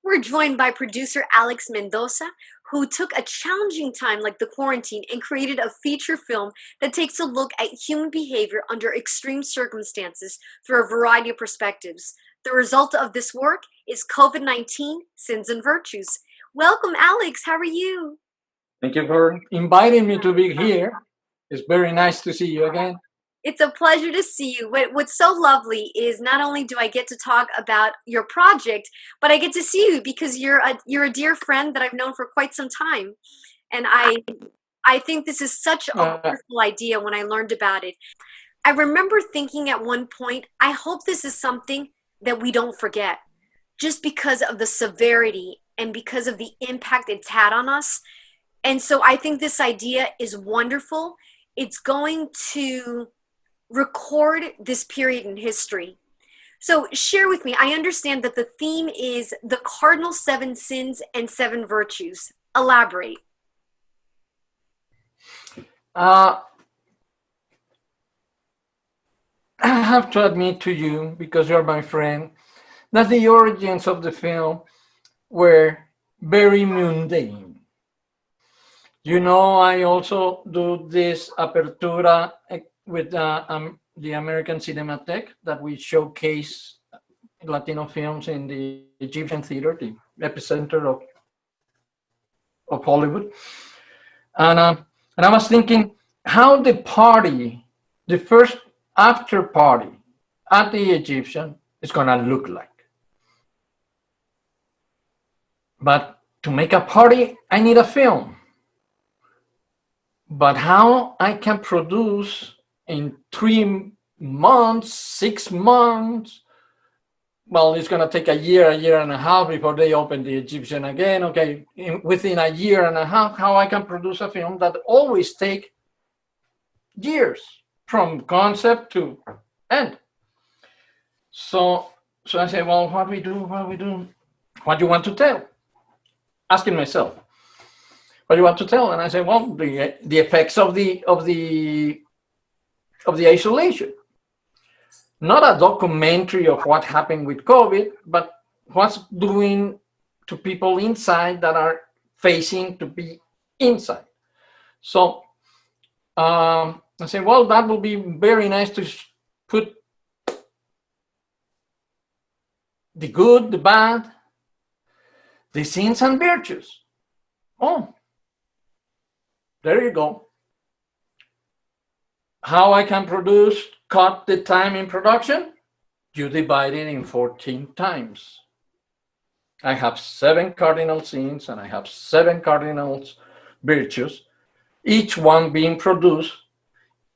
We're joined by producer Alex Mendoza, who took a challenging time like the quarantine and created a feature film that takes a look at human behavior under extreme circumstances through a variety of perspectives. The result of this work is COVID-19 Sins and Virtues. Welcome, Alex. How are you? Thank you for inviting me to be here. It's very nice to see you again. It's a pleasure to see you. What's so lovely is not only do I get to talk about your project, but I get to see you because you're a dear friend that I've known for quite some time, and I think this is such a wonderful idea when I learned about it. I remember thinking at one point, I hope this is something that we don't forget, just because of the severity and because of the impact it's had on us. And so I think this idea is wonderful. It's going to record this period in history. So share with me, I understand that the theme is the cardinal 7 sins and 7 virtues. Elaborate. I have to admit to you, because you're my friend, that the origins of the film were very mundane. You know, I also do this apertura with the American Cinematheque that we showcase Latino films in the Egyptian theater, the epicenter of Hollywood. And I was thinking how the first after party at the Egyptian is going to look like. But to make a party, I need a film. But how I can produce in 3 months, 6 months, well, it's going to take a year and a half before they open the Egyptian again. Okay, within a year and a half, how I can produce a film that always take years from concept to end. So I say, well, what we do? What do you want to tell? Asking myself, what do you want to tell? And I say, well, the effects of the isolation. Not a documentary of what happened with COVID, but what's doing to people inside that are facing to be inside. So I say, well, that would be very nice to put the good, the bad, the sins and virtues. Oh, there you go. How I can cut the time in production? You divide it in 14 times. I have 7 cardinal sins and I have 7 cardinal virtues, each one being produced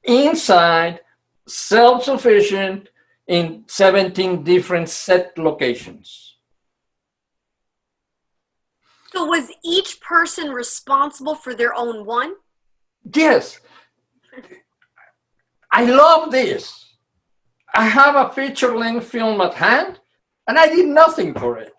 inside, self-sufficient, in 17 different set locations. So was each person responsible for their own one? Yes. I love this. I have a feature-length film at hand, and I did nothing for it.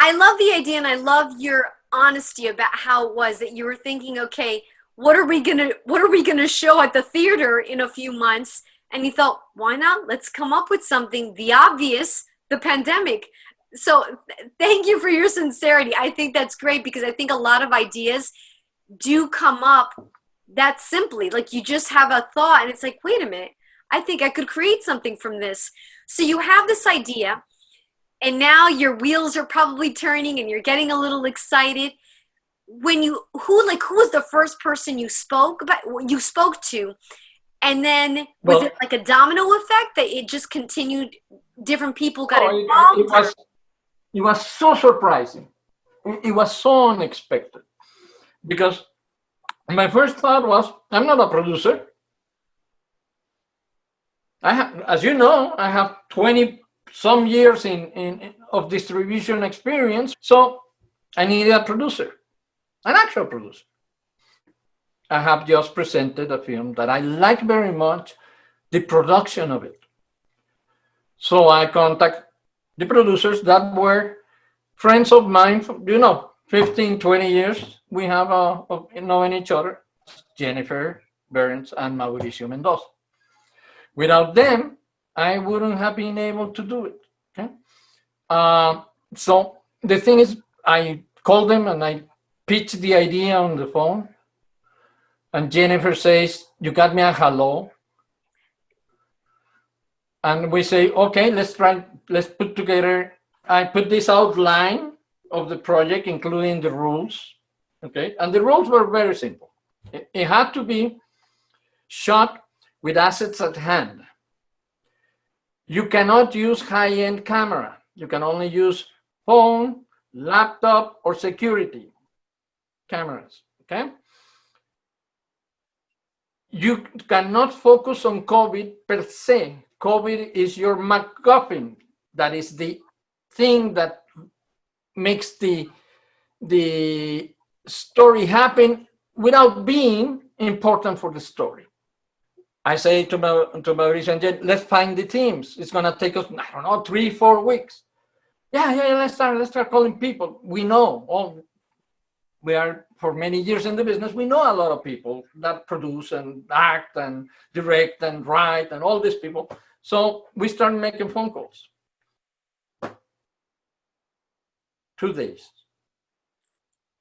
I love the idea, and I love your honesty about how it was that you were thinking, okay, what are we gonna show at the theater in a few months? And you thought, why not? Let's come up with something. The obvious, the pandemic. So thank you for your sincerity. I think that's great because I think a lot of ideas do come up that simply. Like you just have a thought and it's like, wait a minute, I think I could create something from this. So you have this idea and now your wheels are probably turning and you're getting a little excited. Who was the first person you spoke to? And then was it like a domino effect that it just continued, different people got involved? It was so surprising. It was so unexpected. Because my first thought was, I'm not a producer. As you know, I have 20 some years of distribution experience. So I needed a producer, an actual producer. I have just presented a film that I like very much, the production of it. So I contact the producers that were friends of mine, 15, 20 years. We have knowing each other, Jennifer Burns and Mauricio Mendoza. Without them, I wouldn't have been able to do it. Okay? So the thing is, I called them and I pitched the idea on the phone. And Jennifer says, "You got me a hello." And we say, "Okay, let's put together." I put this outline of the project, including the rules. Okay. And the rules were very simple. It had to be shot with assets at hand. You cannot use high-end camera. You can only use phone, laptop, or security cameras. Okay. You cannot focus on COVID per se. COVID is your MacGuffin. That is the thing that makes the story happen without being important for the story. I say to Mauricio, let's find the teams. It's gonna take us, I don't know, 3-4 weeks. Yeah, let's start calling people. We know all. We are for many years in the business. We know a lot of people that produce and act and direct and write and all these people. So we started making phone calls. 2 days.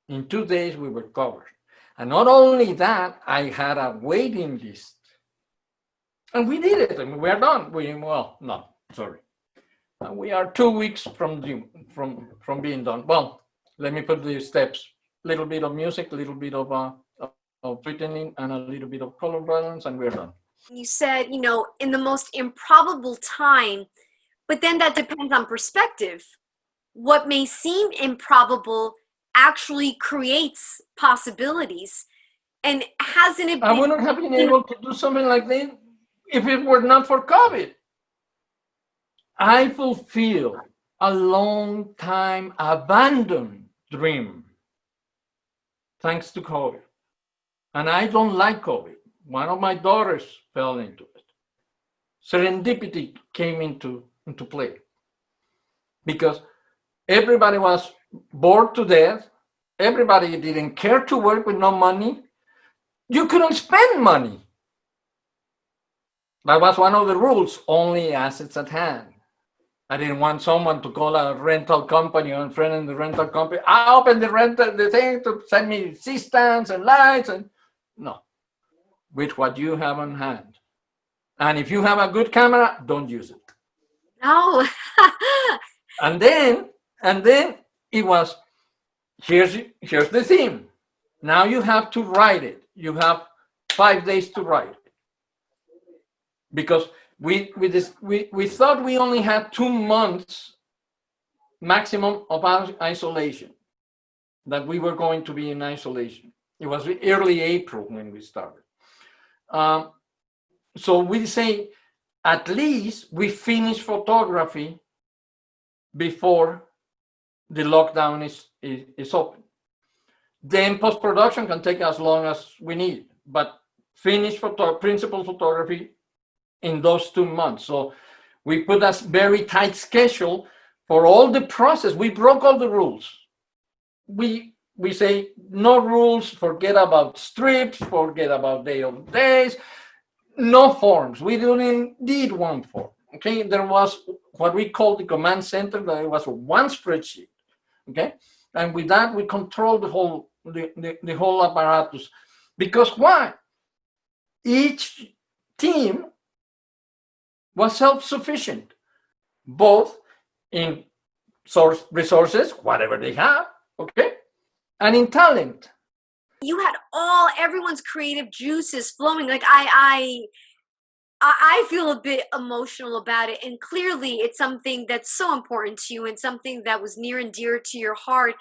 In 2 days, we were covered. And not only that, I had a waiting list. And we did it. I mean, we are done. We are 2 weeks from being done. Well, let me put the steps. Little bit of music, a little bit of written, and a little bit of color balance, and we're done. You said, in the most improbable time, but then that depends on perspective. What may seem improbable actually creates possibilities. And hasn't it been... I wouldn't have been able to do something like this if it were not for COVID. I fulfill a long time abandoned dream thanks to COVID. And I don't like COVID. One of my daughters fell into it. Serendipity came into play because everybody was bored to death. Everybody didn't care to work with no money. You couldn't spend money. That was one of the rules, only assets at hand. I didn't want someone to call a rental company or a friend in the rental company. I opened the thing to send me C-stands and lights. And no, with what you have on hand. And if you have a good camera, don't use it. No. and then it was, here's the theme. Now you have to write it. You have 5 days to write it. Because we thought we only had 2 months maximum of isolation, that we were going to be in isolation. It was early April when we started. So we say, at least we finish photography before the lockdown is open. Then post-production can take as long as we need, but finish principal photography in those 2 months. So we put a very tight schedule for all the process. We broke all the rules. We say no rules, forget about strips, forget about day of days, no forms. We didn't need one form. Okay, there was what we call the command center, that it was one spreadsheet. Okay, and with that we control the whole apparatus. Because why? Each team was self-sufficient, both in resources, whatever they have, okay, and in talent. You had everyone's creative juices flowing. Like I feel a bit emotional about it, and clearly it's something that's so important to you and something that was near and dear to your heart.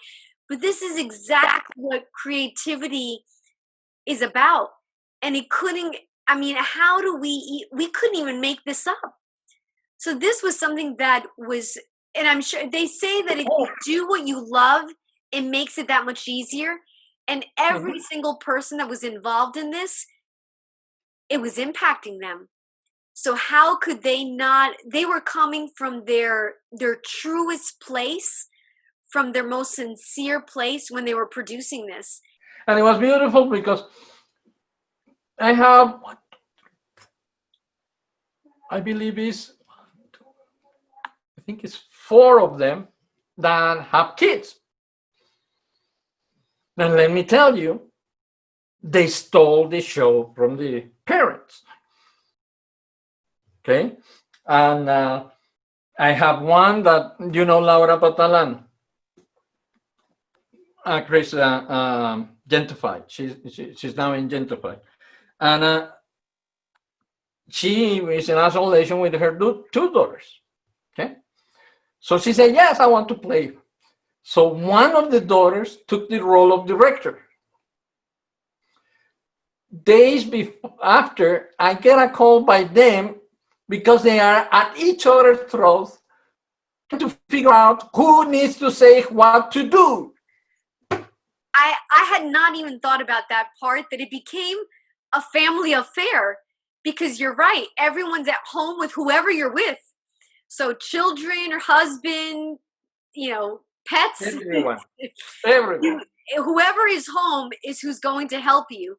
But this is exactly what creativity is about. And it couldn't, I mean, how do we couldn't even make this up. So this was something that was, and I'm sure they say that if you do what you love, it makes it that much easier. And every single person that was involved in this, it was impacting them. So how could they not? They were coming from their truest place, from their most sincere place when they were producing this. And it was beautiful because I have, I believe I think it's 4 of them that have kids. And let me tell you, they stole the show from the parents. Okay? And I have one that, Laura Patalan, actress, Gentrified. She's now in Gentrified. And she is in isolation with her two daughters. Okay? So she said, yes, I want to play. So one of the daughters took the role of director. Days after, I get a call by them because they are at each other's throats to figure out who needs to say what to do. I had not even thought about that part, that it became a family affair, because you're right. Everyone's at home with whoever you're with. So children or husband, pets, Everyone. Whoever is home is who's going to help you.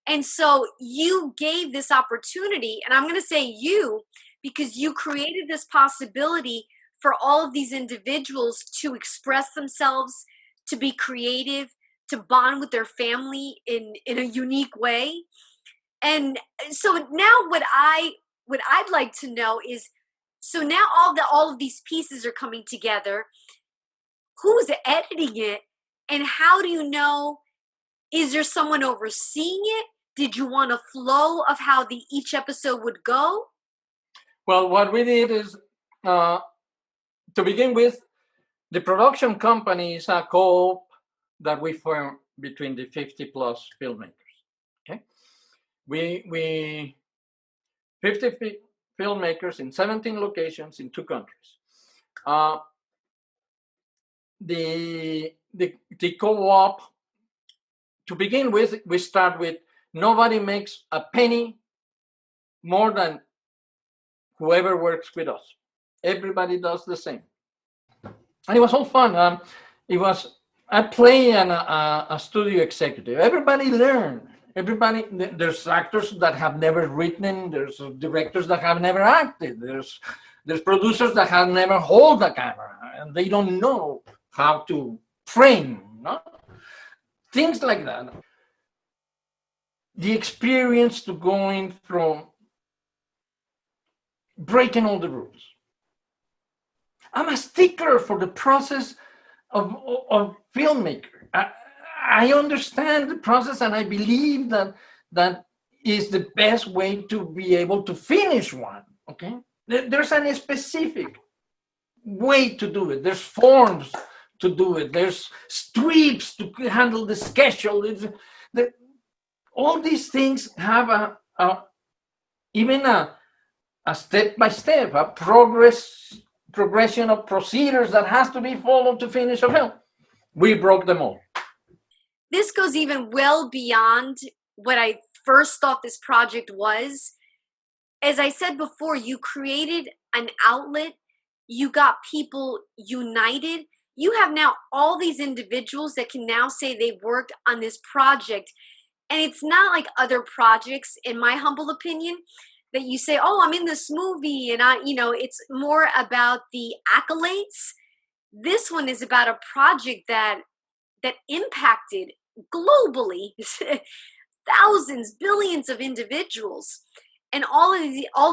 And so you gave this opportunity, and I'm going to say you, because you created this possibility for all of these individuals to express themselves, to be creative, to bond with their family in a unique way. And so now what I'd like to know is, so now all of these pieces are coming together. Who's editing it, and how do you know? Is there someone overseeing it? Did you want a flow of how each episode would go? Well, what we did is, to begin with, the production company is a co-op that we formed between the 50 plus filmmakers. Okay, we 50 filmmakers in 17 locations in 2 countries. The co-op, to begin with, we start with nobody makes a penny more than whoever works with us. Everybody does the same. And it was all fun. I play a studio executive. Everybody learned. There's actors that have never written. There's directors that have never acted. There's producers that have never held a camera, and they don't know how to frame, no? Things like that. The experience to going from breaking all the rules. I'm a stickler for the process of filmmaker. I understand the process, and I believe that is the best way to be able to finish one. Okay, there's a specific way to do it. There's forms to do it. There's strips to handle the schedule. All these things have even a step by step, a progression of procedures that has to be followed to finish a film. We broke them all. This goes even well beyond what I first thought this project was. As I said before, you created an outlet. You got people united. You have now all these individuals that can now say they worked on this project. And it's not like other projects, in my humble opinion, that you say, oh, I'm in this movie, and it's more about the accolades. This one is about a project that impacted globally thousands, billions of individuals. And all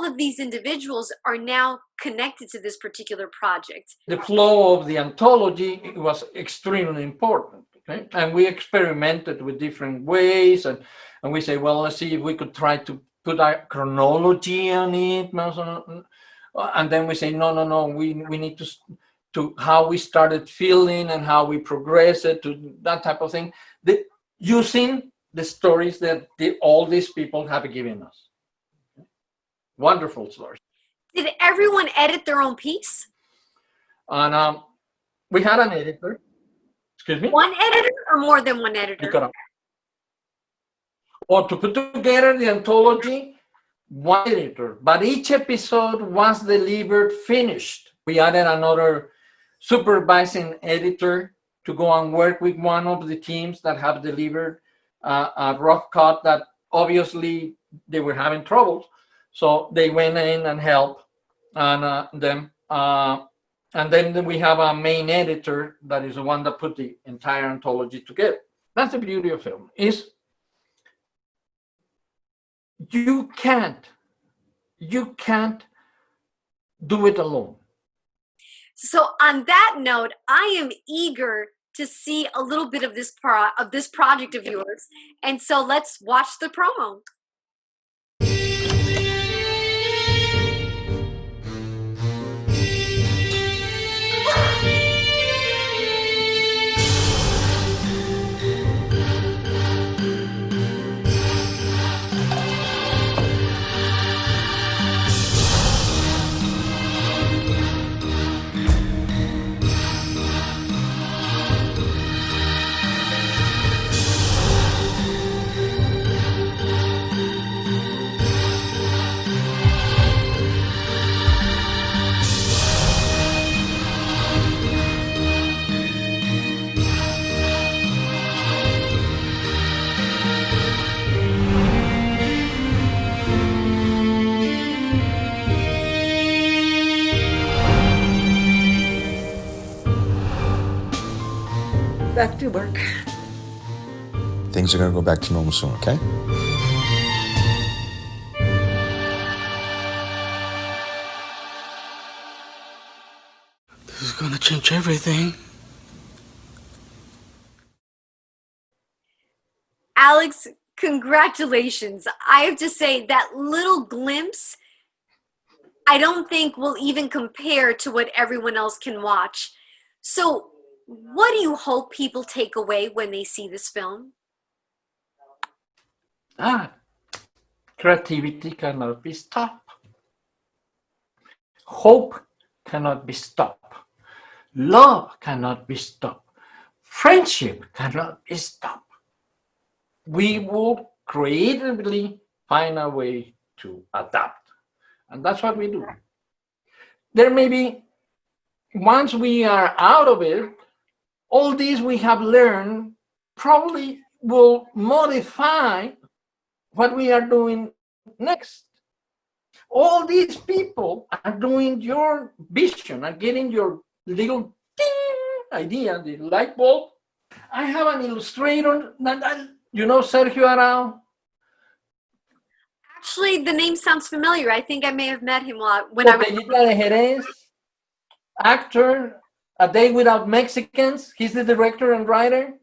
of these individuals are now connected to this particular project. The flow of the anthology was extremely important. Okay? And we experimented with different ways, and we say, well, let's see if we could try to put a chronology on it. And then we say, no, we need to how we started feeling and how we progressed to that type of thing, using the stories that all these people have given us. Wonderful stories. Did everyone edit their own piece? And we had an editor. Excuse me? One editor or more than one editor? Or to put together the anthology, one editor, but each episode was delivered finished. We added another supervising editor to go and work with one of the teams that have delivered a rough cut that obviously they were having troubles. So they went in and helped them. And then we have a main editor that is the one that put the entire anthology together. That's the beauty of film, is you can't do it alone. So on that note, I am eager to see a little bit of this project of yours. And so let's watch the promo. Back to work. Things are going to go back to normal soon, okay? This is going to change everything. Alex, congratulations. I have to say that little glimpse, I don't think will even compare to what everyone else can watch. So what do you hope people take away when they see this film? Creativity cannot be stopped. Hope cannot be stopped. Love cannot be stopped. Friendship cannot be stopped. We will creatively find a way to adapt. And that's what we do. There may be, once we are out of it, all these we have learned probably will modify what we are doing next. All these people are doing your vision, are getting your little idea, the light bulb. I have an illustrator that Sergio Arao. Actually, the name sounds familiar. I think I may have met him when I was... Botellita de Jerez, actor, A Day Without Mexicans. He's the director and writer.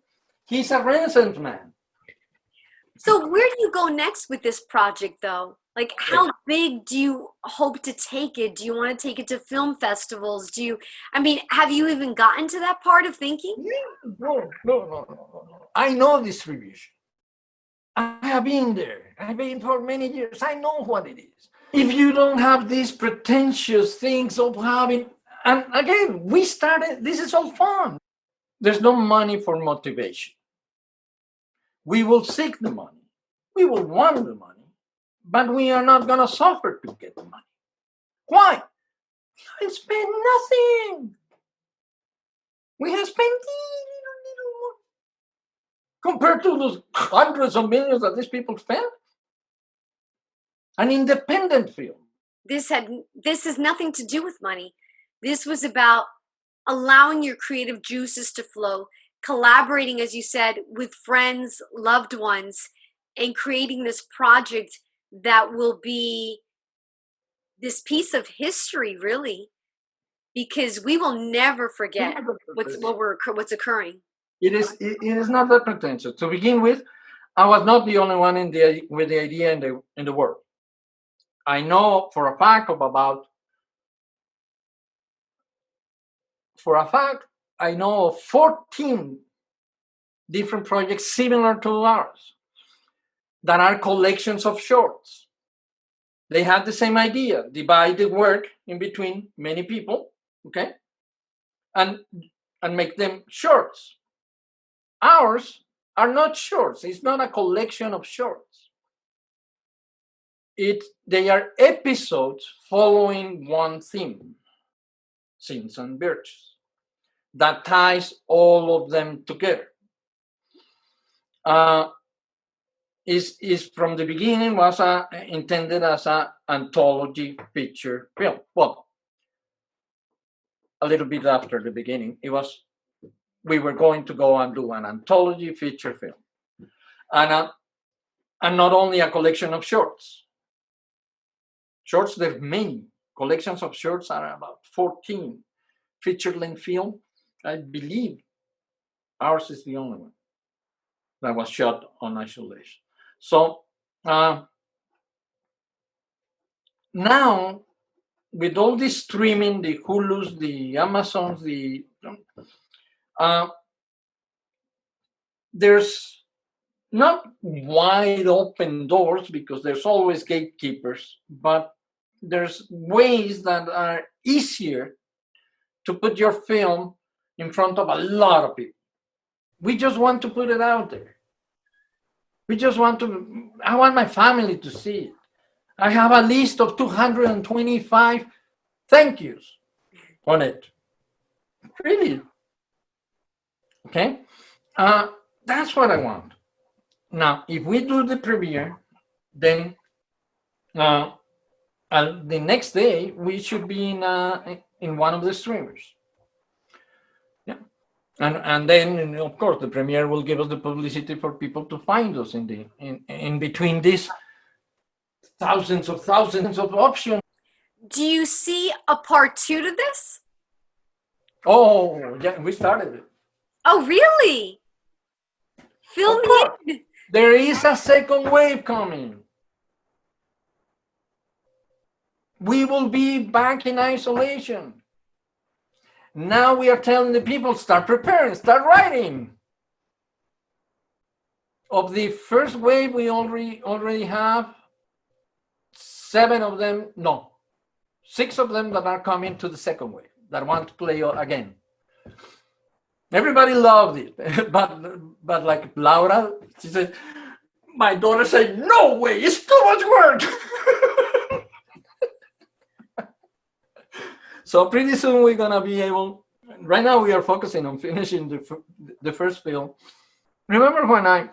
He's a Renaissance man. So where do you go next with this project, though? Like, how big do you hope to take it? Do you want to take it to film festivals? Have you even gotten to that part of thinking? No. I know distribution. I have been there. I've been for many years. I know what it is. If you don't have these pretentious things of having, and again, we started, this is all fun. There's no money for motivation. We will seek the money. We will want the money, but we are not going to suffer to get the money. Why? We haven't spent nothing. We have spent little more compared to those hundreds of millions that these people spend. An independent film. This has nothing to do with money. This was about allowing your creative juices to flow, collaborating, as you said, with friends, loved ones, and creating this project that will be this piece of history, really, because we will never forget what's occurring. It is not that pretentious. To begin with, I was not the only one with the idea in the world. I know for a fact I know of 14 different projects similar to ours that are collections of shorts. They have the same idea, divide the work in between many people, okay, and make them shorts. Ours are not shorts. It's not a collection of shorts. They are episodes following one theme, Sins and Virtues, that ties all of them together. Is from the beginning was intended as an anthology feature film. Well, a little bit after the beginning. We were going to go and do an anthology feature film, and not only a collection of shorts. Shorts, there's many collections of shorts, are about 14 feature-length film. I believe ours is the only one that was shot on isolation. So now, with all this streaming, the Hulus, the Amazons, there's not wide open doors because there's always gatekeepers, but there's ways that are easier to put your film in front of a lot of people. We just want to put it out there. I want my family to see it. I have a list of 225 thank yous on it. Really. Okay? That's what I want. Now, if we do the premiere, then the next day we should be in one of the streamers. Yeah. And then, of course, the premiere will give us the publicity for people to find us in between these thousands of options. Do you see a part 2 to this? Oh, yeah, we started it. Oh, really? Fill Of me course. in. There is a second wave coming. We will be back in isolation. Now we are telling the people, start preparing, start writing. Of the first wave, we already have 6 of them that are coming to the second wave, that want to play again. Everybody loved it, but like Laura, she said, my daughter said, no way, it's too much work. So pretty soon we're gonna be able, right now we are focusing on finishing the first film. Remember when I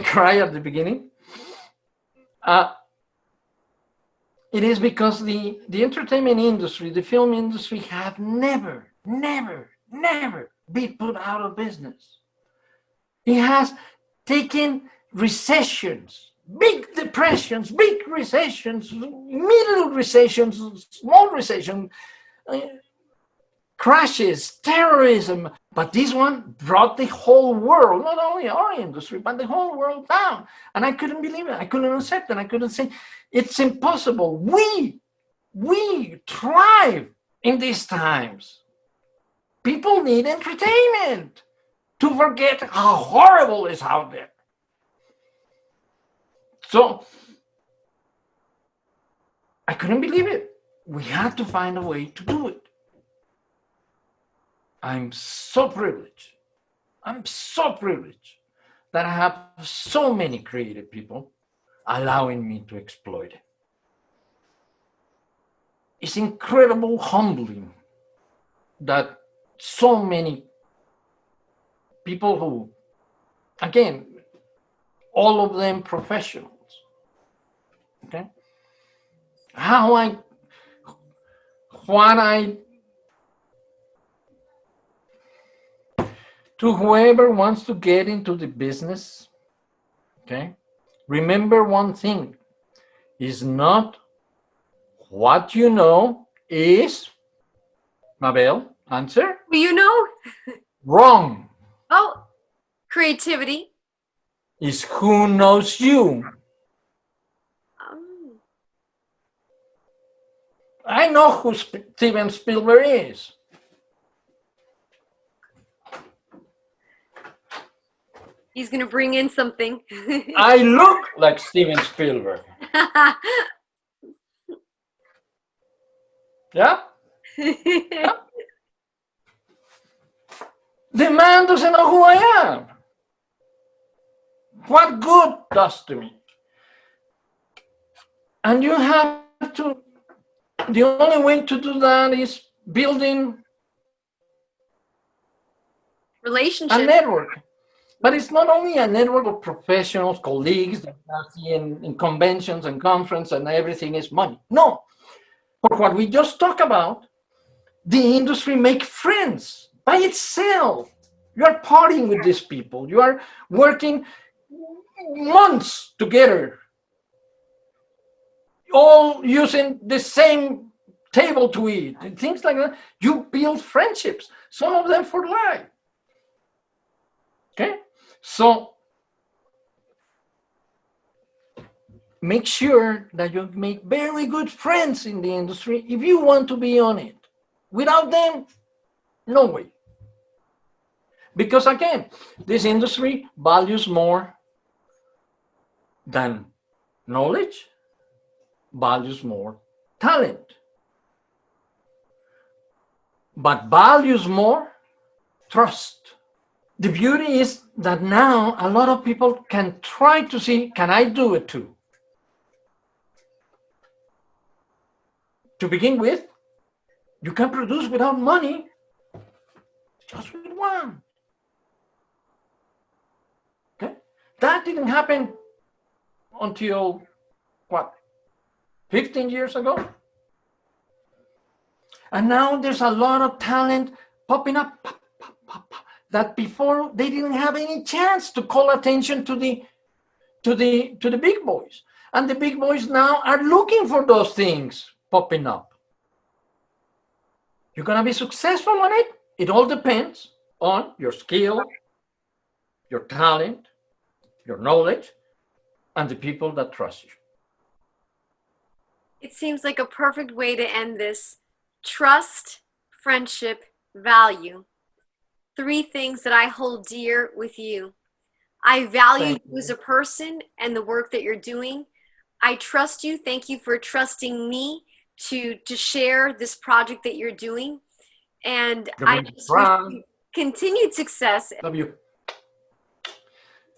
cried at the beginning? It is because the entertainment industry, the film industry have never been put out of business. It has taken recessions, big depressions, big recessions, middle recessions, small recessions, crashes, terrorism. But this one brought the whole world, not only our industry, but the whole world down. And I couldn't believe it. I couldn't accept it. I couldn't say, it's impossible. We thrive in these times. People need entertainment to forget how horrible is out there. So I couldn't believe it. We had to find a way to do it. I'm so privileged that I have so many creative people allowing me to exploit it. It's incredible humbling that so many people who, again, all of them professionals, okay? To whoever wants to get into the business, okay, remember one thing, is not what you know, is, Mabel, answer? You know? Wrong. Oh, creativity. Is who knows you. I know who Steven Spielberg is. He's going to bring in something. I look like Steven Spielberg. Yeah? Yeah? The man doesn't know who I am. What good does to me? And you have to, the only way to do that is building Relationship. a network. But it's not only a network of professionals, colleagues that I see in conventions and conferences and everything is money. No. For what we just talked about, the industry make friends by itself. You are partying with these people. You are working months together, all using the same table to eat and things like that. You build friendships, some of them for life. Okay? So make sure that you make very good friends in the industry if you want to be on it. Without them, no way. Because again, this industry values more than knowledge, values more talent, but values more trust. The beauty is that now a lot of people can try to see, can I do it too? To begin with, you can produce without money, just with one. Okay? That didn't happen until, what, 15 years ago? And now there's a lot of talent popping up, pop, pop, pop, pop, that before they didn't have any chance to call attention to the big boys. And the big boys now are looking for those things popping up. You're gonna be successful on it. It all depends on your skill, your talent, your knowledge, and the people that trust you. It seems like a perfect way to end this. Trust, friendship, value. 3 things that I hold dear with you. I value you as a person and the work that you're doing. I trust you. Thank you for trusting me to share this project that you're doing. And I just wish you continued success. Love you.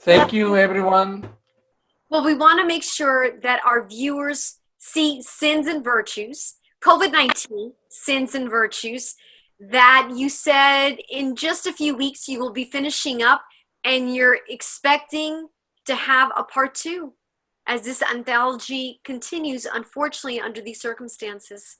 Thank you, everyone. Well, we want to make sure that our viewers see Sins and Virtues, COVID-19 Sins and Virtues, that you said in just a few weeks you will be finishing up, and you're expecting to have a part 2 as this anthology continues, unfortunately, under these circumstances.